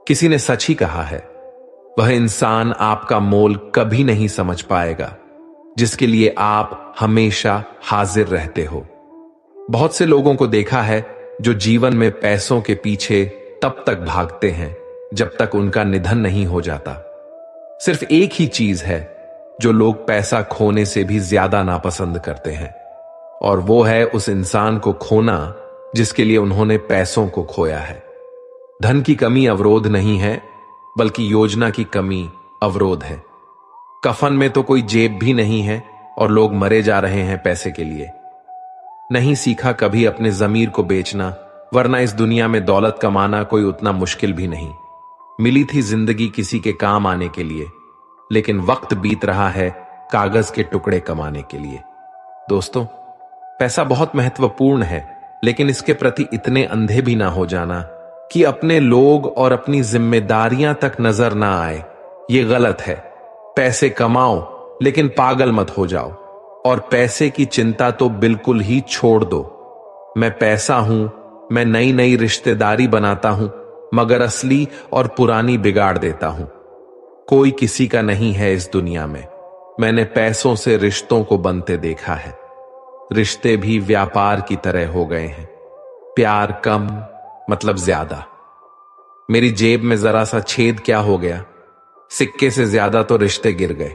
किसी ने सच ही कहा है, वह इंसान आपका मोल कभी नहीं समझ पाएगा जिसके लिए आप हमेशा हाजिर रहते हो। बहुत से लोगों को देखा है जो जीवन में पैसों के पीछे तब तक भागते हैं जब तक उनका निधन नहीं हो जाता। सिर्फ एक ही चीज है जो लोग पैसा खोने से भी ज्यादा नापसंद करते हैं, और वो है उस इंसान को खोना जिसके लिए उन्होंने पैसों को खोया है। धन की कमी अवरोध नहीं है, बल्कि योजना की कमी अवरोध है। कफन में तो कोई जेब भी नहीं है और लोग मरे जा रहे हैं पैसे के लिए। नहीं सीखा कभी अपने जमीर को बेचना, वरना इस दुनिया में दौलत कमाना कोई उतना मुश्किल भी नहीं। मिली थी जिंदगी किसी के काम आने के लिए, लेकिन वक्त बीत रहा है कागज के टुकड़े कमाने के लिए। दोस्तों, पैसा बहुत महत्वपूर्ण है, लेकिन इसके प्रति इतने अंधे भी ना हो जाना कि अपने लोग और अपनी जिम्मेदारियां तक नजर ना आए। ये गलत है। पैसे कमाओ, लेकिन पागल मत हो जाओ, और पैसे की चिंता तो बिल्कुल ही छोड़ दो। मैं पैसा हूं, मैं नई नई रिश्तेदारी बनाता हूं, मगर असली और पुरानी बिगाड़ देता हूं। कोई किसी का नहीं है इस दुनिया में। मैंने पैसों से रिश्तों को बनते देखा है। रिश्ते भी व्यापार की तरह हो गए हैं। प्यार कम मतलब ज्यादा। मेरी जेब में जरा सा छेद क्या हो गया, सिक्के से ज्यादा तो रिश्ते गिर गए।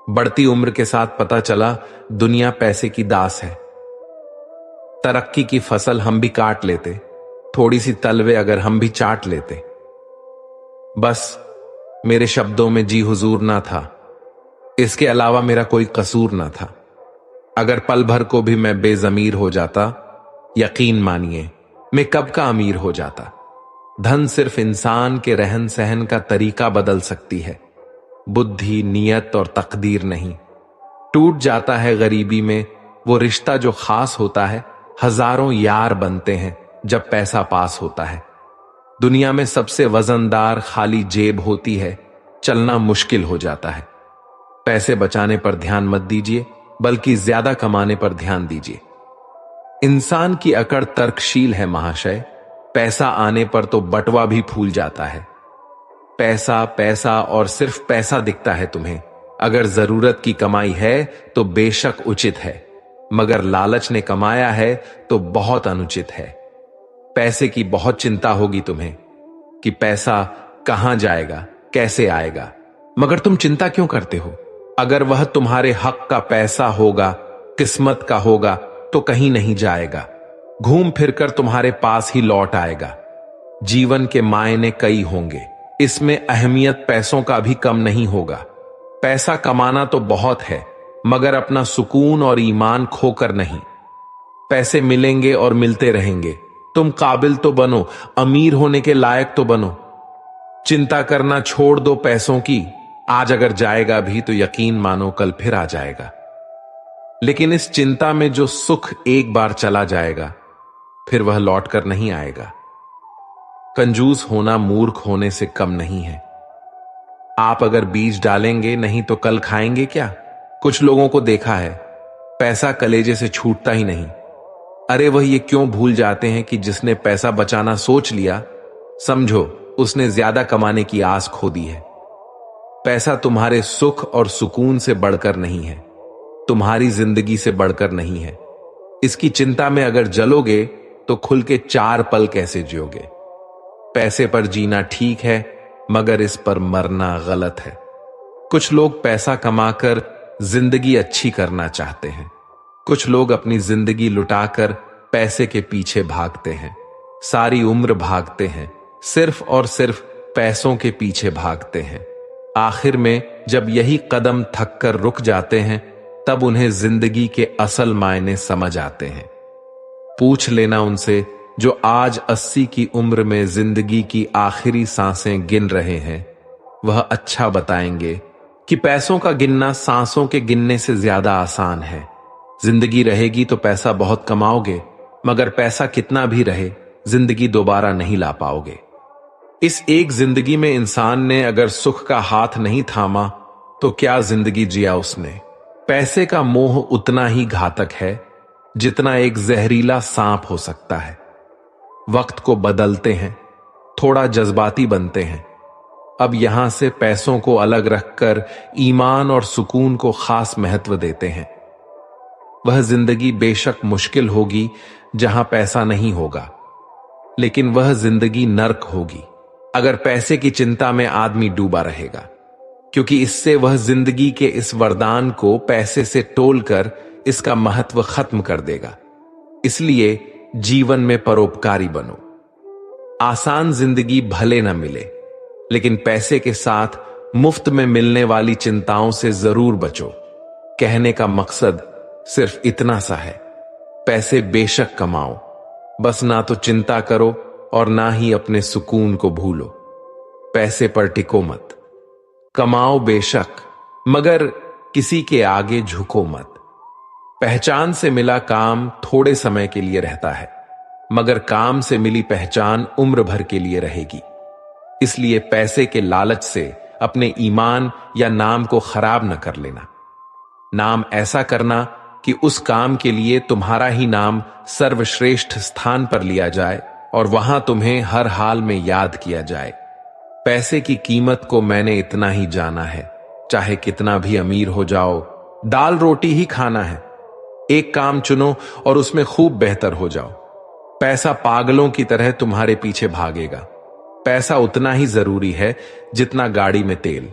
बढ़ती उम्र के साथ पता चला दुनिया पैसे की दास है। तरक्की की फसल हम भी काट लेते, थोड़ी सी तलवे अगर हम भी चाट लेते। बस मेरे शब्दों में जी हुजूर ना था, इसके अलावा मेरा कोई कसूर ना था। अगर पल भर को भी मैं बेजमीर हो जाता, यकीन मानिए मैं कब का अमीर हो जाता। धन सिर्फ इंसान के रहन सहन का तरीका बदल सकती है, बुद्धि, नियत और तकदीर नहीं। टूट जाता है गरीबी में वो रिश्ता जो खास होता है। हजारों यार बनते हैं जब पैसा पास होता है। दुनिया में सबसे वजनदार खाली जेब होती है, चलना मुश्किल हो जाता है। पैसे बचाने पर ध्यान मत दीजिए, बल्कि ज्यादा कमाने पर ध्यान दीजिए। इंसान की अकड़ तर्कशील है महाशय। पैसा आने पर तो बटवा भी फूल जाता है। पैसा पैसा और सिर्फ पैसा दिखता है तुम्हें। अगर जरूरत की कमाई है तो बेशक उचित है, मगर लालच ने कमाया है तो बहुत अनुचित है। पैसे की बहुत चिंता होगी तुम्हें कि पैसा कहां जाएगा, कैसे आएगा, मगर तुम चिंता क्यों करते हो? अगर वह तुम्हारे हक का पैसा होगा, किस्मत का होगा, तो कहीं नहीं जाएगा, घूम फिरकर तुम्हारे पास ही लौट आएगा। जीवन के मायने कई होंगे, इसमें अहमियत पैसों का भी कम नहीं होगा। पैसा कमाना तो बहुत है, मगर अपना सुकून और ईमान खोकर नहीं। पैसे मिलेंगे और मिलते रहेंगे। तुम काबिल तो बनो, अमीर होने के लायक तो बनो। चिंता करना छोड़ दो पैसों की। आज अगर जाएगा भी तो यकीन मानो कल फिर आ जाएगा। लेकिन इस चिंता में जो सुख एक बार चला जाएगा, फिर वह लौट कर नहीं आएगा। कंजूस होना मूर्ख होने से कम नहीं है। आप अगर बीज डालेंगे नहीं तो कल खाएंगे क्या? कुछ लोगों को देखा है, पैसा कलेजे से छूटता ही नहीं। अरे वह ये क्यों भूल जाते हैं कि जिसने पैसा बचाना सोच लिया, समझो उसने ज्यादा कमाने की आस खो दी है। पैसा तुम्हारे सुख और सुकून से बढ़कर नहीं है, तुम्हारी जिंदगी से बढ़कर नहीं है। इसकी चिंता में अगर जलोगे तो खुल के 4 पल कैसे जियोगे? पैसे पर जीना ठीक है, मगर इस पर मरना गलत है। कुछ लोग पैसा कमाकर जिंदगी अच्छी करना चाहते हैं। कुछ लोग अपनी जिंदगी लुटाकर पैसे के पीछे भागते हैं। सारी उम्र भागते हैं, सिर्फ और सिर्फ पैसों के पीछे भागते हैं। आखिर में जब यही कदम थक कर रुक जाते हैं, तब उन्हें जिंदगी के असल मायने समझ आते हैं। पूछ लेना उनसे जो आज 80 की उम्र में जिंदगी की आखिरी सांसें गिन रहे हैं। वह अच्छा बताएंगे कि पैसों का गिनना सांसों के गिनने से ज्यादा आसान है। जिंदगी रहेगी तो पैसा बहुत कमाओगे, मगर पैसा कितना भी रहे, जिंदगी दोबारा नहीं ला पाओगे। इस एक जिंदगी में इंसान ने अगर सुख का हाथ नहीं थामा तो क्या जिंदगी जिया उसने। पैसे का मोह उतना ही घातक है जितना एक जहरीला सांप हो सकता है। वक्त को बदलते हैं, थोड़ा जज्बाती बनते हैं। अब यहां से पैसों को अलग रखकर ईमान और सुकून को खास महत्व देते हैं। वह जिंदगी बेशक मुश्किल होगी जहां पैसा नहीं होगा, लेकिन वह जिंदगी नर्क होगी अगर पैसे की चिंता में आदमी डूबा रहेगा, क्योंकि इससे वह जिंदगी के इस वरदान को पैसे से तोलकर इसका महत्व खत्म कर देगा। इसलिए जीवन में परोपकारी बनो। आसान जिंदगी भले न मिले, लेकिन पैसे के साथ मुफ्त में मिलने वाली चिंताओं से जरूर बचो। कहने का मकसद सिर्फ इतना सा है, पैसे बेशक कमाओ, बस ना तो चिंता करो और ना ही अपने सुकून को भूलो। पैसे पर टिको मत। कमाओ बेशक, मगर किसी के आगे झुको मत। पहचान से मिला काम थोड़े समय के लिए रहता है, मगर काम से मिली पहचान उम्र भर के लिए रहेगी। इसलिए पैसे के लालच से अपने ईमान या नाम को खराब न कर लेना। नाम ऐसा करना कि उस काम के लिए तुम्हारा ही नाम सर्वश्रेष्ठ स्थान पर लिया जाए और वहां तुम्हें हर हाल में याद किया जाए। पैसे की कीमत को मैंने इतना ही जाना है, चाहे कितना भी अमीर हो जाओ, दाल रोटी ही खाना है। एक काम चुनो और उसमें खूब बेहतर हो जाओ। पैसा पागलों की तरह तुम्हारे पीछे भागेगा। पैसा उतना ही जरूरी है जितना गाड़ी में तेल,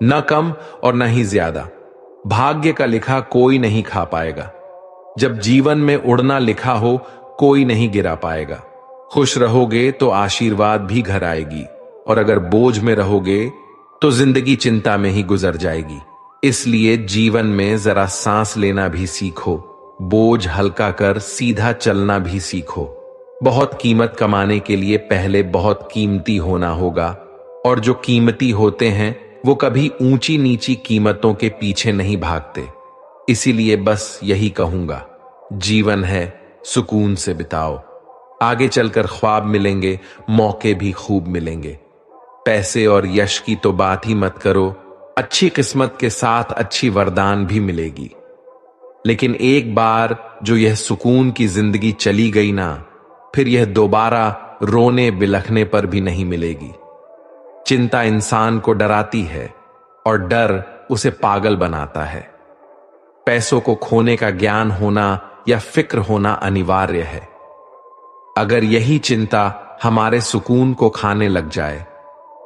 न कम और न ही ज्यादा। भाग्य का लिखा कोई नहीं खा पाएगा। जब जीवन में उड़ना लिखा हो, कोई नहीं गिरा पाएगा। खुश रहोगे तो आशीर्वाद भी घर आएगी, और अगर बोझ में रहोगे तो जिंदगी चिंता में ही गुजर जाएगी। इसलिए जीवन में जरा सांस लेना भी सीखो, बोझ हल्का कर सीधा चलना भी सीखो। बहुत कीमत कमाने के लिए पहले बहुत कीमती होना होगा, और जो कीमती होते हैं वो कभी ऊंची नीची कीमतों के पीछे नहीं भागते। इसीलिए बस यही कहूंगा, जीवन है सुकून से बिताओ। आगे चलकर ख्वाब मिलेंगे, मौके भी खूब मिलेंगे। पैसे और यश की तो बात ही मत करो, अच्छी किस्मत के साथ अच्छी वरदान भी मिलेगी। लेकिन एक बार जो यह सुकून की जिंदगी चली गई ना, फिर यह दोबारा रोने बिलखने पर भी नहीं मिलेगी। चिंता इंसान को डराती है और डर उसे पागल बनाता है। पैसों को खोने का ज्ञान होना या फिक्र होना अनिवार्य है। अगर यही चिंता हमारे सुकून को खाने लग जाए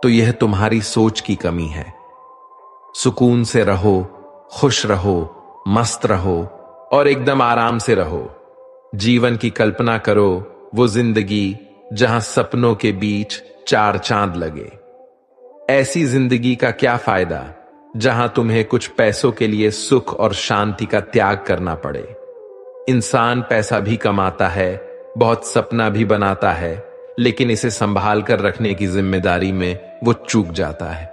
तो यह तुम्हारी सोच की कमी है। सुकून से रहो, खुश रहो, मस्त रहो और एकदम आराम से रहो। जीवन की कल्पना करो, वो जिंदगी जहां सपनों के बीच चार चांद लगे। ऐसी जिंदगी का क्या फायदा जहां तुम्हें कुछ पैसों के लिए सुख और शांति का त्याग करना पड़े। इंसान पैसा भी कमाता है, बहुत सपना भी बनाता है, लेकिन इसे संभाल कर रखने की जिम्मेदारी में वो चूक जाता है।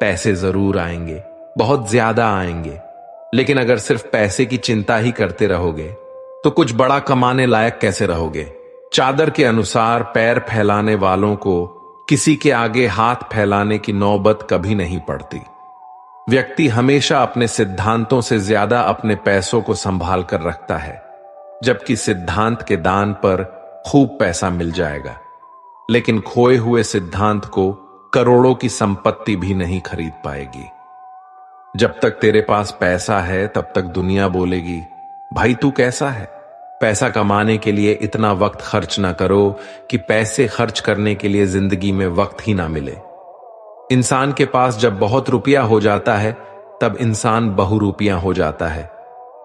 पैसे जरूर आएंगे, बहुत ज्यादा आएंगे, लेकिन अगर सिर्फ पैसे की चिंता ही करते रहोगे तो कुछ बड़ा कमाने लायक कैसे रहोगे। चादर के अनुसार पैर फैलाने वालों को किसी के आगे हाथ फैलाने की नौबत कभी नहीं पड़ती। व्यक्ति हमेशा अपने सिद्धांतों से ज्यादा अपने पैसों को संभाल कर रखता है, जबकि सिद्धांत के दान पर खूब पैसा मिल जाएगा, लेकिन खोए हुए सिद्धांत को करोड़ों की संपत्ति भी नहीं खरीद पाएगी। जब तक तेरे पास पैसा है तब तक दुनिया बोलेगी, भाई तू कैसा है। पैसा कमाने के लिए इतना वक्त खर्च ना करो कि पैसे खर्च करने के लिए जिंदगी में वक्त ही ना मिले। इंसान के पास जब बहुत रुपया हो जाता है तब इंसान बहुरूपिया हो जाता है।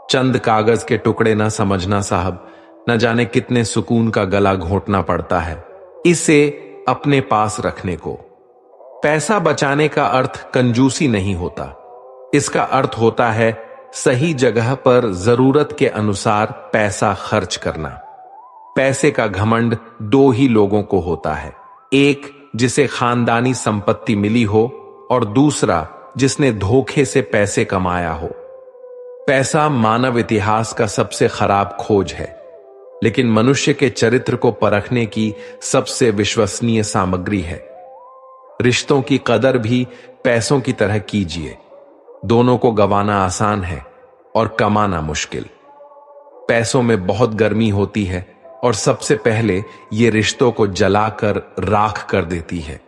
चंद कागज के टुकड़े ना समझना साहब, न जाने कितने सुकून का गला घोंटना पड़ता है इसे अपने पास रखने को। पैसा बचाने का अर्थ कंजूसी नहीं होता, इसका अर्थ होता है सही जगह पर जरूरत के अनुसार पैसा खर्च करना। पैसे का घमंड दो ही लोगों को होता है, एक जिसे खानदानी संपत्ति मिली हो और दूसरा जिसने धोखे से पैसे कमाया हो। पैसा मानव इतिहास का सबसे खराब खोज है, लेकिन मनुष्य के चरित्र को परखने की सबसे विश्वसनीय सामग्री है। रिश्तों की कदर भी पैसों की तरह कीजिए। दोनों को गंवाना आसान है और कमाना मुश्किल। पैसों में बहुत गर्मी होती है, और सबसे पहले ये रिश्तों को जलाकर राख कर देती है।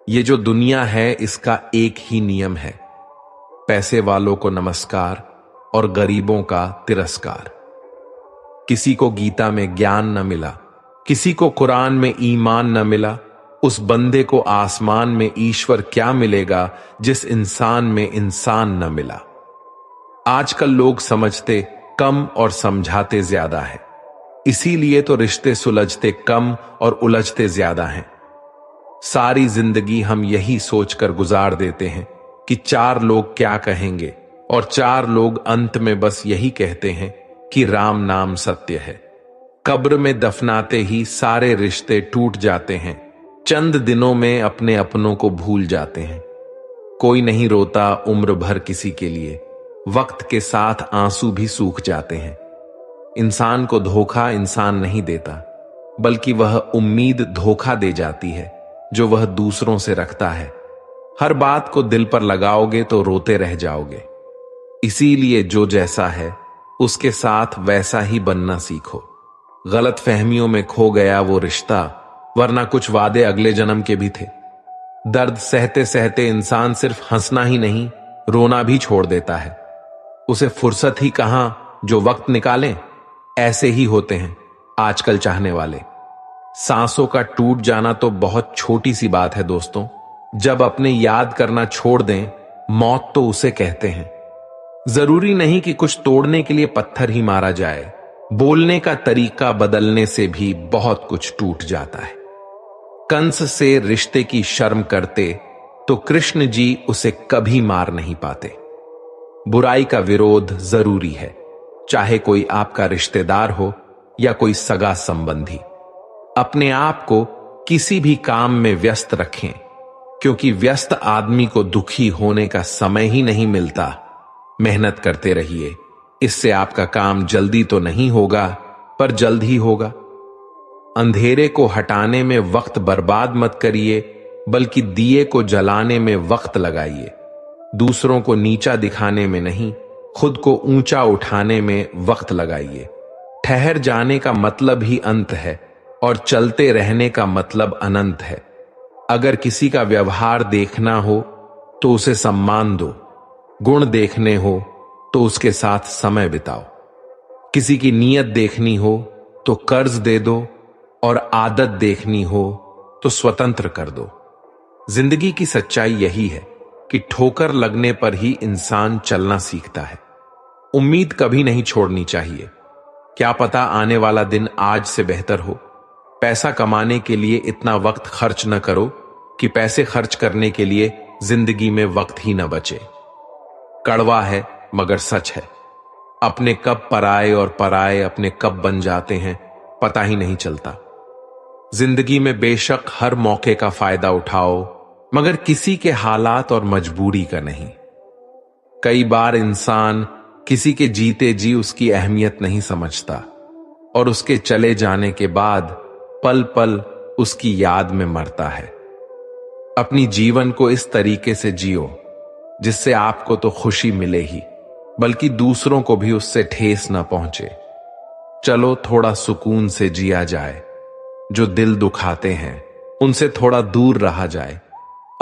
ये जो दुनिया है इसका एक ही नियम है, पैसे वालों को नमस्कार और गरीबों का तिरस्कार। किसी को गीता में ज्ञान न मिला, किसी को कुरान में ईमान न मिला, उस बंदे को आसमान में ईश्वर क्या मिलेगा जिस इंसान में इंसान न मिला। आजकल लोग समझते कम और समझाते ज्यादा है, इसीलिए तो रिश्ते सुलझते कम और उलझते ज्यादा हैं। सारी जिंदगी हम यही सोचकर गुजार देते हैं कि 4 लोग क्या कहेंगे, और 4 लोग अंत में बस यही कहते हैं कि राम नाम सत्य है। कब्र में दफनाते ही सारे रिश्ते टूट जाते हैं, चंद दिनों में अपने अपनों को भूल जाते हैं। कोई नहीं रोता उम्र भर किसी के लिए, वक्त के साथ आंसू भी सूख जाते हैं। इंसान को धोखा इंसान नहीं देता, बल्कि वह उम्मीद धोखा दे जाती है जो वह दूसरों से रखता है। हर बात को दिल पर लगाओगे तो रोते रह जाओगे। इसीलिए जो जैसा है उसके साथ वैसा ही बनना सीखो। गलत फहमियों में खो गया वो रिश्ता, वरना कुछ वादे अगले जन्म के भी थे। दर्द सहते सहते इंसान सिर्फ हंसना ही नहीं, रोना भी छोड़ देता है। उसे फुर्सत ही कहां जो वक्त निकालें। ऐसे ही होते हैं आजकल चाहने वाले। सांसों का टूट जाना तो बहुत छोटी सी बात है दोस्तों। जब अपने याद करना छोड़ दें, मौत तो उसे कहते हैं। जरूरी नहीं कि कुछ तोड़ने के लिए पत्थर ही मारा जाए, बोलने का तरीका बदलने से भी बहुत कुछ टूट जाता है। कंस से रिश्ते की शर्म करते तो कृष्ण जी उसे कभी मार नहीं पाते। बुराई का विरोध जरूरी है, चाहे कोई आपका रिश्तेदार हो या कोई सगा संबंधी। अपने आप को किसी भी काम में व्यस्त रखें, क्योंकि व्यस्त आदमी को दुखी होने का समय ही नहीं मिलता। मेहनत करते रहिए, इससे आपका काम जल्दी तो नहीं होगा पर जल्द ही होगा। अंधेरे को हटाने में वक्त बर्बाद मत करिए, बल्कि दिए को जलाने में वक्त लगाइए। दूसरों को नीचा दिखाने में नहीं, खुद को ऊंचा उठाने में वक्त लगाइए। ठहर जाने का मतलब ही अंत है और चलते रहने का मतलब अनंत है। अगर किसी का व्यवहार देखना हो तो उसे सम्मान दो, गुण देखने हो तो उसके साथ समय बिताओ। किसी की नीयत देखनी हो तो कर्ज दे दो, और आदत देखनी हो तो स्वतंत्र कर दो। जिंदगी की सच्चाई यही है कि ठोकर लगने पर ही इंसान चलना सीखता है। उम्मीद कभी नहीं छोड़नी चाहिए। क्या पता आने वाला दिन आज से बेहतर हो। पैसा कमाने के लिए इतना वक्त खर्च न करो कि पैसे खर्च करने के लिए जिंदगी में वक्त ही न बचे। कड़वा है मगर सच है। अपने कब पराए और पराए अपने कब बन जाते हैं पता ही नहीं चलता। जिंदगी में बेशक हर मौके का फायदा उठाओ, मगर किसी के हालात और मजबूरी का नहीं। कई बार इंसान किसी के जीते जी उसकी अहमियत नहीं समझता, और उसके चले जाने के बाद पल पल उसकी याद में मरता है। अपनी जीवन को इस तरीके से जियो जिससे आपको तो खुशी मिले ही, बल्कि दूसरों को भी उससे ठेस न पहुंचे। चलो थोड़ा सुकून से जिया जाए। जो दिल दुखाते हैं उनसे थोड़ा दूर रहा जाए।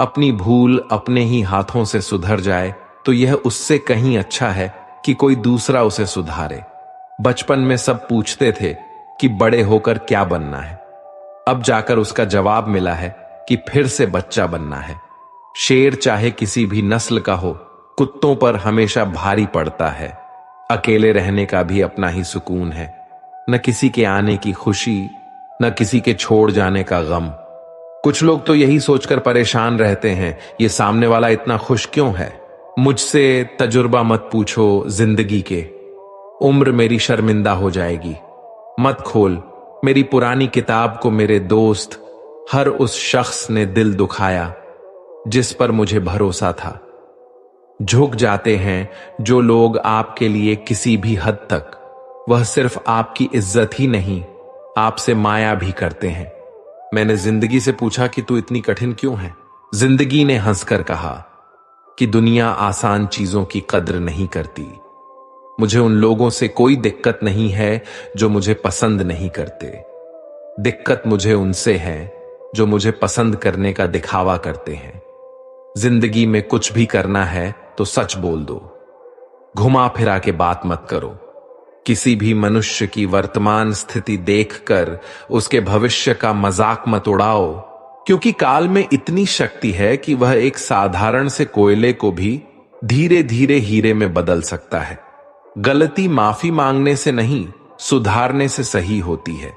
अपनी भूल अपने ही हाथों से सुधर जाए तो यह उससे कहीं अच्छा है कि कोई दूसरा उसे सुधारे। बचपन में सब पूछते थे कि बड़े होकर क्या बनना है। अब जाकर उसका जवाब मिला है कि फिर से बच्चा बनना है। शेर चाहे किसी भी नस्ल का हो, कुत्तों पर हमेशा भारी पड़ता है। अकेले रहने का भी अपना ही सुकून है। न किसी के आने की खुशी, न किसी के छोड़ जाने का गम। कुछ लोग तो यही सोचकर परेशान रहते हैं, ये सामने वाला इतना खुश क्यों है। मुझसे तजुर्बा मत पूछो जिंदगी के, उम्र मेरी शर्मिंदा हो जाएगी। मत खोल मेरी पुरानी किताब को मेरे दोस्त, हर उस शख्स ने दिल दुखाया जिस पर मुझे भरोसा था। झुक जाते हैं जो लोग आपके लिए किसी भी हद तक, वह सिर्फ आपकी इज्जत ही नहीं आपसे माया भी करते हैं। मैंने जिंदगी से पूछा कि तू इतनी कठिन क्यों है। जिंदगी ने हंसकर कहा कि दुनिया आसान चीजों की कद्र नहीं करती। मुझे उन लोगों से कोई दिक्कत नहीं है जो मुझे पसंद नहीं करते। दिक्कत मुझे उनसे है जो मुझे पसंद करने का दिखावा करते हैं। जिंदगी में कुछ भी करना है तो सच बोल दो, घुमा फिरा के बात मत करो। किसी भी मनुष्य की वर्तमान स्थिति देखकर उसके भविष्य का मजाक मत उड़ाओ, क्योंकि काल में इतनी शक्ति है कि वह एक साधारण से कोयले को भी धीरे धीरे हीरे में बदल सकता है। गलती माफी मांगने से नहीं, सुधारने से सही होती है।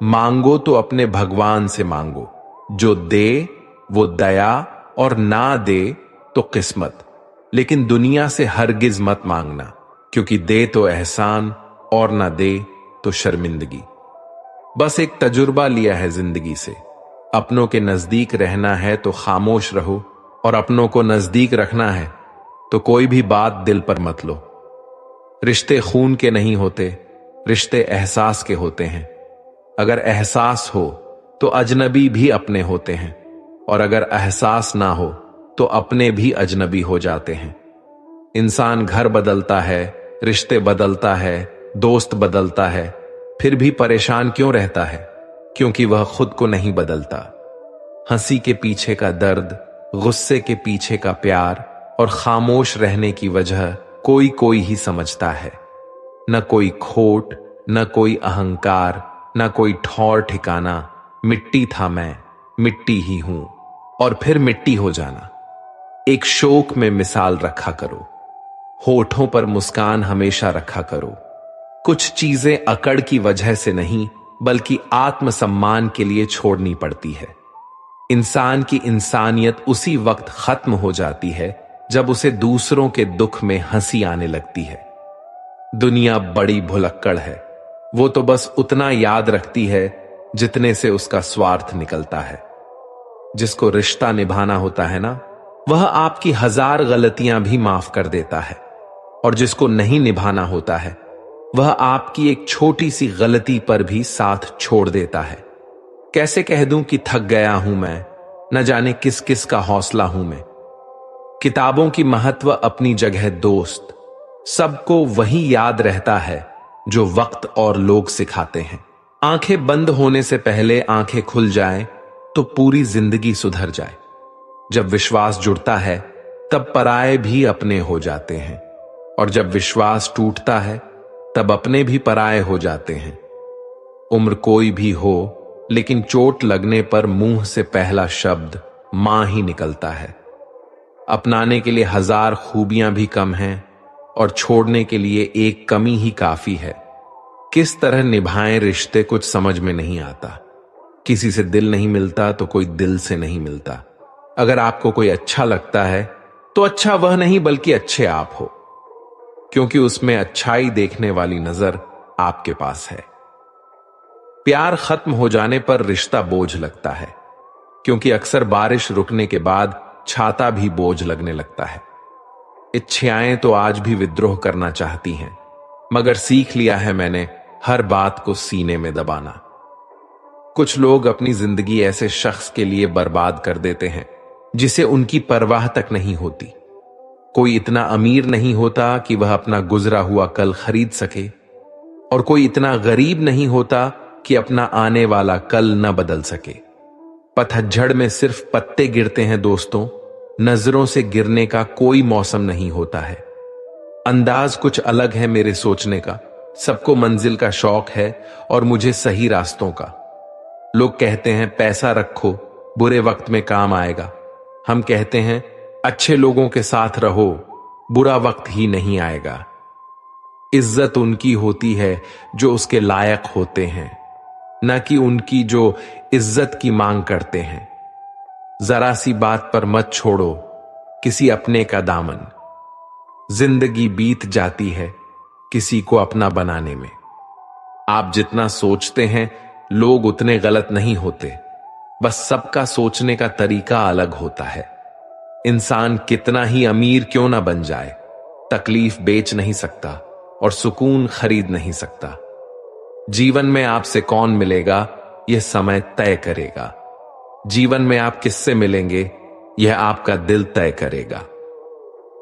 मांगो तो अपने भगवान से मांगो, जो दे वो दया और ना दे तो किस्मत। लेकिन दुनिया से हरगिज मत मांगना, क्योंकि दे तो एहसान और ना दे तो शर्मिंदगी। बस एक तजुर्बा लिया है जिंदगी से, अपनों के नजदीक रहना है तो खामोश रहो, और अपनों को नजदीक रखना है तो कोई भी बात दिल पर मत लो। रिश्ते खून के नहीं होते, रिश्ते एहसास के होते हैं। अगर एहसास हो तो अजनबी भी अपने होते हैं, और अगर एहसास ना हो तो अपने भी अजनबी हो जाते हैं। इंसान घर बदलता है, रिश्ते बदलता है, दोस्त बदलता है, फिर भी परेशान क्यों रहता है? क्योंकि वह खुद को नहीं बदलता। हंसी के पीछे का दर्द, गुस्से के पीछे का प्यार और खामोश रहने की वजह कोई कोई ही समझता है। न कोई खोट, न कोई अहंकार, न कोई ठौर ठिकाना। मिट्टी था मैं, मिट्टी ही हूं, और फिर मिट्टी हो जाना। एक शोक में मिसाल रखा करो, होठों पर मुस्कान हमेशा रखा करो। कुछ चीजें अकड़ की वजह से नहीं, बल्कि आत्मसम्मान के लिए छोड़नी पड़ती है। इंसान की इंसानियत उसी वक्त खत्म हो जाती है जब उसे दूसरों के दुख में हंसी आने लगती है। दुनिया बड़ी भुलक्कड़ है, वो तो बस उतना याद रखती है जितने से उसका स्वार्थ निकलता है। जिसको रिश्ता निभाना होता है ना, वह आपकी 1000 गलतियां भी माफ कर देता है, और जिसको नहीं निभाना होता है वह आपकी एक छोटी सी गलती पर भी साथ छोड़ देता है। कैसे कह दूं कि थक गया हूं मैं, न जाने किस किस का हौसला हूं मैं। किताबों की महत्व अपनी जगह दोस्त, सबको वही याद रहता है जो वक्त और लोग सिखाते हैं। आंखें बंद होने से पहले आंखें खुल जाएं तो पूरी जिंदगी सुधर जाए। जब विश्वास जुड़ता है तब पराये भी अपने हो जाते हैं, और जब विश्वास टूटता है तब अपने भी पराये हो जाते हैं। उम्र कोई भी हो, लेकिन चोट लगने पर मुंह से पहला शब्द मां ही निकलता है। अपनाने के लिए 1000 खूबियां भी कम हैं, और छोड़ने के लिए एक कमी ही काफी है। किस तरह निभाएं रिश्ते कुछ समझ में नहीं आता। किसी से दिल नहीं मिलता तो कोई दिल से नहीं मिलता। अगर आपको कोई अच्छा लगता है तो अच्छा वह नहीं बल्कि अच्छे आप हो, क्योंकि उसमें अच्छाई देखने वाली नजर आपके पास है। प्यार खत्म हो जाने पर रिश्ता बोझ लगता है, क्योंकि अक्सर बारिश रुकने के बाद छाता भी बोझ लगने लगता है। इच्छाएं तो आज भी विद्रोह करना चाहती हैं, मगर सीख लिया है मैंने हर बात को सीने में दबाना। कुछ लोग अपनी जिंदगी ऐसे शख्स के लिए बर्बाद कर देते हैं जिसे उनकी परवाह तक नहीं होती। कोई इतना अमीर नहीं होता कि वह अपना गुजरा हुआ कल खरीद सके, और कोई इतना गरीब नहीं होता कि अपना आने वाला कल न बदल सके। पतझड़ में सिर्फ पत्ते गिरते हैं दोस्तों, नजरों से गिरने का कोई मौसम नहीं होता है। अंदाज कुछ अलग है मेरे सोचने का, सबको मंजिल का शौक है और मुझे सही रास्तों का। लोग कहते हैं पैसा रखो, बुरे वक्त में काम आएगा। हम कहते हैं अच्छे लोगों के साथ रहो, बुरा वक्त ही नहीं आएगा। इज्जत उनकी होती है जो उसके लायक होते हैं, न कि उनकी जो इज्जत की मांग करते हैं। जरा सी बात पर मत छोड़ो किसी अपने का दामन। जिंदगी बीत जाती है किसी को अपना बनाने में। आप जितना सोचते हैं लोग उतने गलत नहीं होते, बस सबका सोचने का तरीका अलग होता है। इंसान कितना ही अमीर क्यों ना बन जाए, तकलीफ बेच नहीं सकता और सुकून खरीद नहीं सकता। जीवन में आपसे कौन मिलेगा यह समय तय करेगा। जीवन में आप किससे मिलेंगे यह आपका दिल तय करेगा।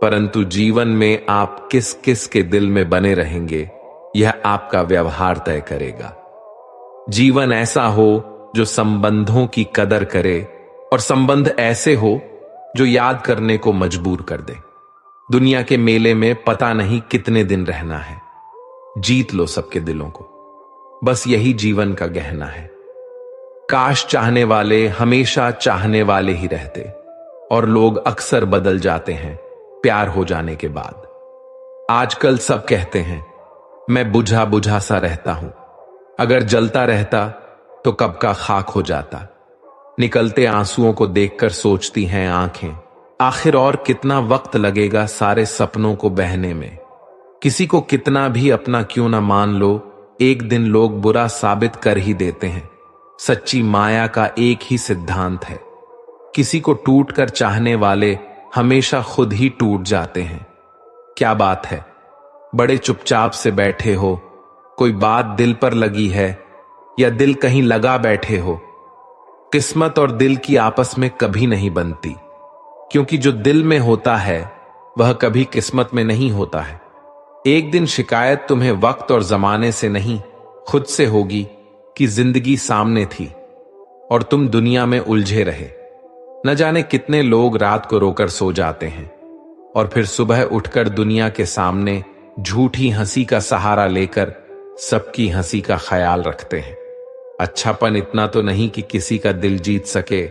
परंतु जीवन में आप किस किस के दिल में बने रहेंगे, यह आपका व्यवहार तय करेगा। जीवन ऐसा हो जो संबंधों की कदर करे और संबंध ऐसे हो जो याद करने को मजबूर कर दे। दुनिया के मेले में पता नहीं कितने दिन रहना है, जीत लो सबके दिलों को, बस यही जीवन का गहना है। काश चाहने वाले हमेशा चाहने वाले ही रहते, और लोग अक्सर बदल जाते हैं प्यार हो जाने के बाद। आजकल सब कहते हैं मैं बुझा बुझा सा रहता हूं, अगर जलता रहता तो कब का खाक हो जाता। निकलते आंसुओं को देखकर सोचती हैं आंखें, आखिर और कितना वक्त लगेगा सारे सपनों को बहने में। किसी को कितना भी अपना क्यों ना मान लो, एक दिन लोग बुरा साबित कर ही देते हैं। सच्ची माया का एक ही सिद्धांत है, किसी को टूट कर चाहने वाले हमेशा खुद ही टूट जाते हैं। क्या बात है, बड़े चुपचाप से बैठे हो, कोई बात दिल पर लगी है या दिल कहीं लगा बैठे हो। किस्मत और दिल की आपस में कभी नहीं बनती, क्योंकि जो दिल में होता है वह कभी किस्मत में नहीं होता है। एक दिन शिकायत तुम्हें वक्त और जमाने से नहीं, खुद से होगी कि जिंदगी सामने थी और तुम दुनिया में उलझे रहे। न जाने कितने लोग रात को रोकर सो जाते हैं और फिर सुबह उठकर दुनिया के सामने झूठी हंसी का सहारा लेकर सबकी हंसी का ख्याल रखते हैं। अच्छापन इतना तो नहीं कि किसी का दिल जीत सके,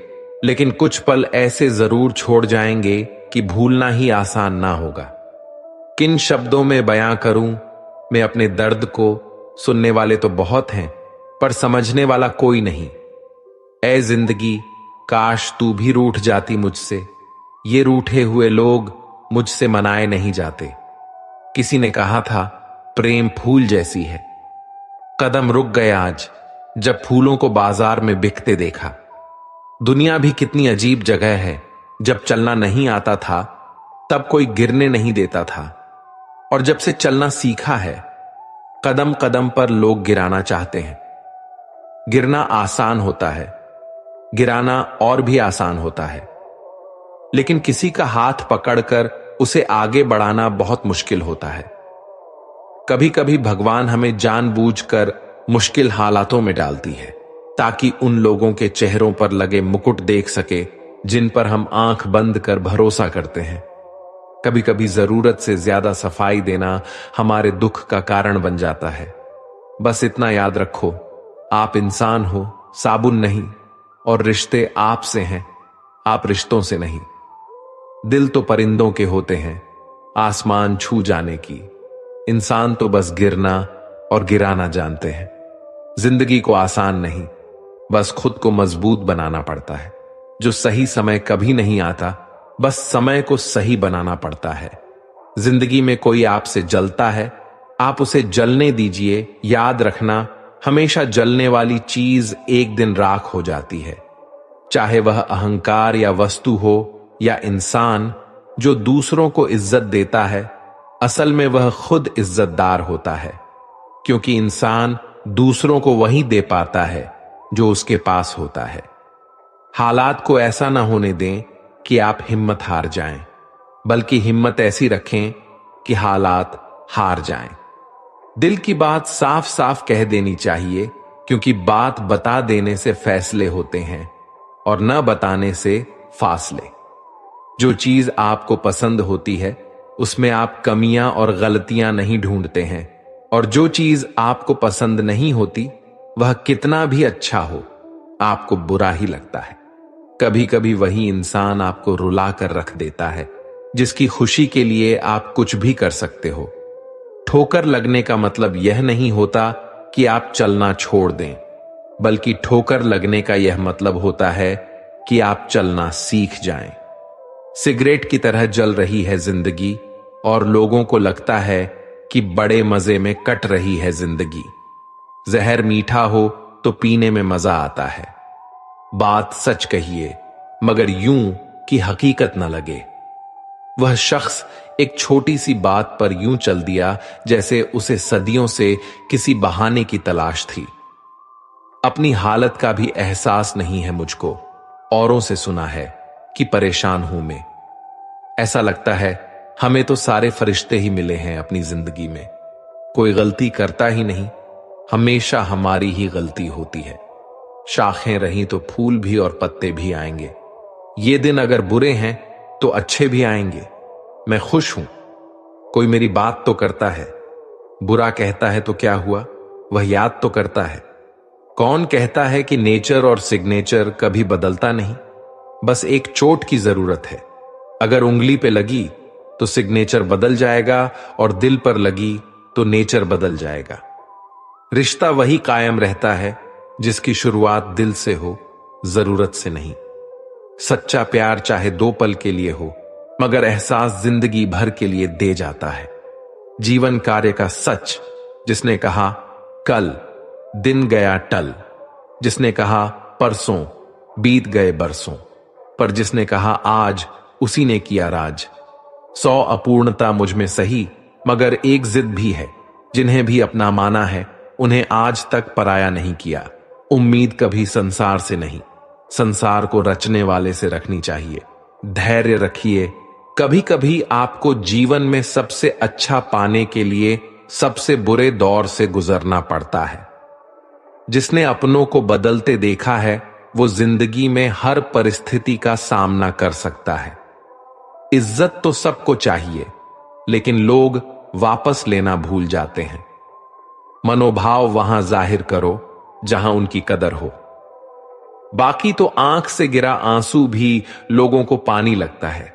लेकिन कुछ पल ऐसे जरूर छोड़ जाएंगे कि भूलना ही आसान ना होगा। किन शब्दों में बयां करूं मैं अपने दर्द को, सुनने वाले तो बहुत हैं पर समझने वाला कोई नहीं। ऐ जिंदगी, काश तू भी रूठ जाती मुझसे, ये रूठे हुए लोग मुझसे मनाए नहीं जाते। किसी ने कहा था प्रेम फूल जैसी है, कदम रुक गए आज जब फूलों को बाजार में बिकते देखा। दुनिया भी कितनी अजीब जगह है, जब चलना नहीं आता था तब कोई गिरने नहीं देता था, और जब से चलना सीखा है कदम कदम पर लोग गिराना चाहते हैं। गिरना आसान होता है, गिराना और भी आसान होता है, लेकिन किसी का हाथ पकड़कर उसे आगे बढ़ाना बहुत मुश्किल होता है। कभी कभी भगवान हमें जानबूझकर मुश्किल हालातों में डालती है ताकि उन लोगों के चेहरों पर लगे मुकुट देख सके जिन पर हम आंख बंद कर भरोसा करते हैं। कभी कभी जरूरत से ज्यादा सफाई देना हमारे दुख का कारण बन जाता है। बस इतना याद रखो, आप इंसान हो, साबुन नहीं, और रिश्ते आपसे हैं, आप रिश्तों से नहीं। दिल तो परिंदों के होते हैं आसमान छू जाने की, इंसान तो बस गिरना और गिराना जानते हैं। जिंदगी को आसान नहीं, बस खुद को मजबूत बनाना पड़ता है। जो सही समय कभी नहीं आता, बस समय को सही बनाना पड़ता है। जिंदगी में कोई आपसे जलता है, आप उसे जलने दीजिए। याद रखना, हमेशा जलने वाली चीज एक दिन राख हो जाती है। चाहे वह अहंकार या वस्तु हो या इंसान, जो दूसरों को इज्जत देता है असल में वह खुद इज्जतदार होता है, क्योंकि इंसान दूसरों को वही दे पाता है जो उसके पास होता है। हालात को ऐसा ना होने दें कि आप हिम्मत हार जाएं, बल्कि हिम्मत ऐसी रखें कि हालात हार जाएं। दिल की बात साफ साफ कह देनी चाहिए, क्योंकि बात बता देने से फैसले होते हैं और न बताने से फासले। जो चीज आपको पसंद होती है उसमें आप कमियां और गलतियां नहीं ढूंढते हैं, और जो चीज आपको पसंद नहीं होती वह कितना भी अच्छा हो आपको बुरा ही लगता है। कभी कभी वही इंसान आपको रुला कर रख देता है जिसकी खुशी के लिए आप कुछ भी कर सकते हो। ठोकर लगने का मतलब यह नहीं होता कि आप चलना छोड़ दें, बल्कि ठोकर लगने का यह मतलब होता है कि आप चलना सीख जाएं। सिगरेट की तरह जल रही है जिंदगी और लोगों को लगता है कि बड़े मजे में कट रही है जिंदगी। जहर मीठा हो तो पीने में मजा आता है। बात सच कहिए मगर यूं कि हकीकत न लगे। वह शख्स एक छोटी सी बात पर यूं चल दिया जैसे उसे सदियों से किसी बहाने की तलाश थी। अपनी हालत का भी एहसास नहीं है मुझको, औरों से सुना है कि परेशान हूं मैं। ऐसा लगता है हमें तो सारे फरिश्ते ही मिले हैं अपनी जिंदगी में, कोई गलती करता ही नहीं, हमेशा हमारी ही गलती होती है। शाखें रहीं तो फूल भी और पत्ते भी आएंगे। ये दिन अगर बुरे हैं तो अच्छे भी आएंगे। मैं खुश हूं, कोई मेरी बात तो करता है। बुरा कहता है तो क्या हुआ, वह याद तो करता है। कौन कहता है कि नेचर और सिग्नेचर कभी बदलता नहीं, बस एक चोट की जरूरत है। अगर उंगली पे लगी तो सिग्नेचर बदल जाएगा और दिल पर लगी तो नेचर बदल जाएगा। रिश्ता वही कायम रहता है जिसकी शुरुआत दिल से हो, जरूरत से नहीं। सच्चा प्यार चाहे 2 पल के लिए हो, मगर एहसास जिंदगी भर के लिए दे जाता है। जीवन कार्य का सच, जिसने कहा कल, दिन गया टल, जिसने कहा परसों, बीत गए बरसों, पर जिसने कहा आज, उसी ने किया राज। 100 अपूर्णता मुझ में सही, मगर एक जिद भी है। जिन्हें भी अपना माना है, उन्हें आज तक पराया नहीं किया। उम्मीद कभी संसार से नहीं, संसार को रचने वाले से रखनी चाहिए। धैर्य रखिए, कभी कभी आपको जीवन में सबसे अच्छा पाने के लिए सबसे बुरे दौर से गुजरना पड़ता है। जिसने अपनों को बदलते देखा है, वो जिंदगी में हर परिस्थिति का सामना कर सकता है। इज्जत तो सबको चाहिए, लेकिन लोग वापस लेना भूल जाते हैं। मनोभाव वहां जाहिर करो जहां उनकी कदर हो। बाकी तो आंख से गिरा आंसू भी लोगों को पानी लगता है।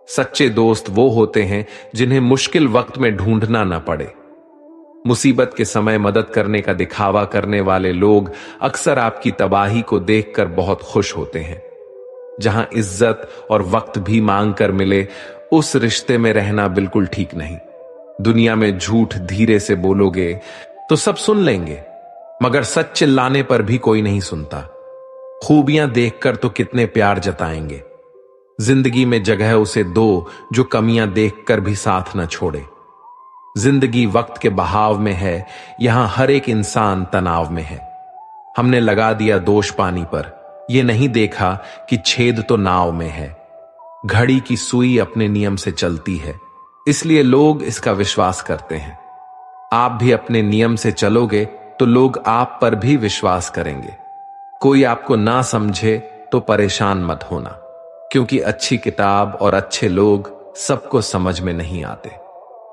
सच्चे दोस्त वो होते हैं जिन्हें मुश्किल वक्त में ढूंढना न पड़े। मुसीबत के समय मदद करने का दिखावा करने वाले लोग अक्सर आपकी तबाही को देखकर बहुत खुश होते हैं। जहां इज्जत और वक्त भी मांग कर मिले, उस रिश्ते में रहना बिल्कुल ठीक नहीं। दुनिया में झूठ धीरे से बोलोगे तो सब सुन लेंगे, मगर सच चिल्लाने पर भी कोई नहीं सुनता। खूबियां देखकर तो कितने प्यार जताएंगे। जिंदगी में जगह उसे दो जो कमियां देखकर भी साथ न छोड़े। जिंदगी वक्त के बहाव में है, यहां हर एक इंसान तनाव में है। हमने लगा दिया दोष पानी पर, यह नहीं देखा कि छेद तो नाव में है। घड़ी की सुई अपने नियम से चलती है, इसलिए लोग इसका विश्वास करते हैं। आप भी अपने नियम से चलोगे तो लोग आप पर भी विश्वास करेंगे। कोई आपको ना समझे तो परेशान मत होना, क्योंकि अच्छी किताब और अच्छे लोग सबको समझ में नहीं आते।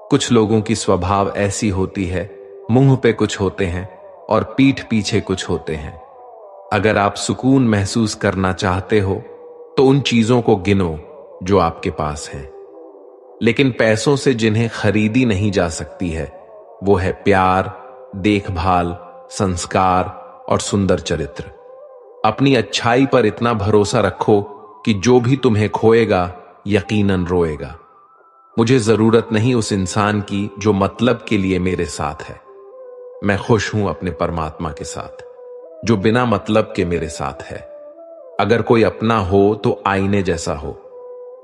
कुछ लोगों की स्वभाव ऐसी होती है, मुंह पे कुछ होते हैं और पीठ पीछे कुछ होते हैं। अगर आप सुकून महसूस करना चाहते हो तो उन चीजों को गिनो जो आपके पास हैं। लेकिन पैसों से जिन्हें खरीदी नहीं जा सकती है, वो है प्यार, देखभाल, संस्कार और सुंदर चरित्र। अपनी अच्छाई पर इतना भरोसा रखो कि जो भी तुम्हें खोएगा यकीनन रोएगा। मुझे जरूरत नहीं उस इंसान की जो मतलब के लिए मेरे साथ है। मैं खुश हूं अपने परमात्मा के साथ, जो बिना मतलब के मेरे साथ है। अगर कोई अपना हो तो आईने जैसा हो,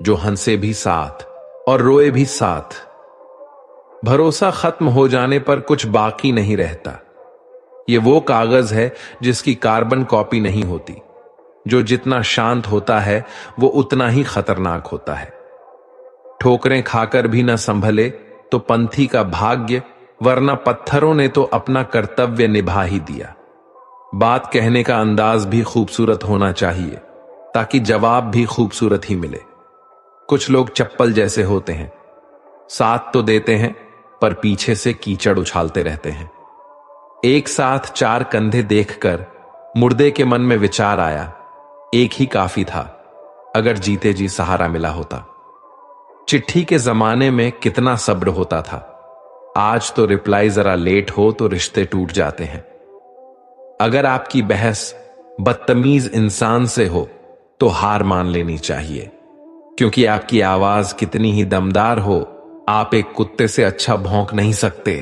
जो हंसे भी साथ और रोए भी साथ। भरोसा खत्म हो जाने पर कुछ बाकी नहीं रहता। ये वो कागज है जिसकी कार्बन कॉपी नहीं होती। जो जितना शांत होता है वो उतना ही खतरनाक होता है। ठोकरें खाकर भी न संभले तो पंथी का भाग्य, वरना पत्थरों ने तो अपना कर्तव्य निभा ही दिया। बात कहने का अंदाज भी खूबसूरत होना चाहिए, ताकि जवाब भी खूबसूरत ही मिले। कुछ लोग चप्पल जैसे होते हैं, साथ तो देते हैं पर पीछे से कीचड़ उछालते रहते हैं। एक साथ 4 कंधे देखकर मुर्दे के मन में विचार आया, एक ही काफी था अगर जीते जी सहारा मिला होता। चिट्ठी के जमाने में कितना सब्र होता था, आज तो रिप्लाई जरा लेट हो तो रिश्ते टूट जाते हैं। अगर आपकी बहस बदतमीज इंसान से हो तो हार मान लेनी चाहिए, क्योंकि आपकी आवाज कितनी ही दमदार हो, आप एक कुत्ते से अच्छा भौंक नहीं सकते।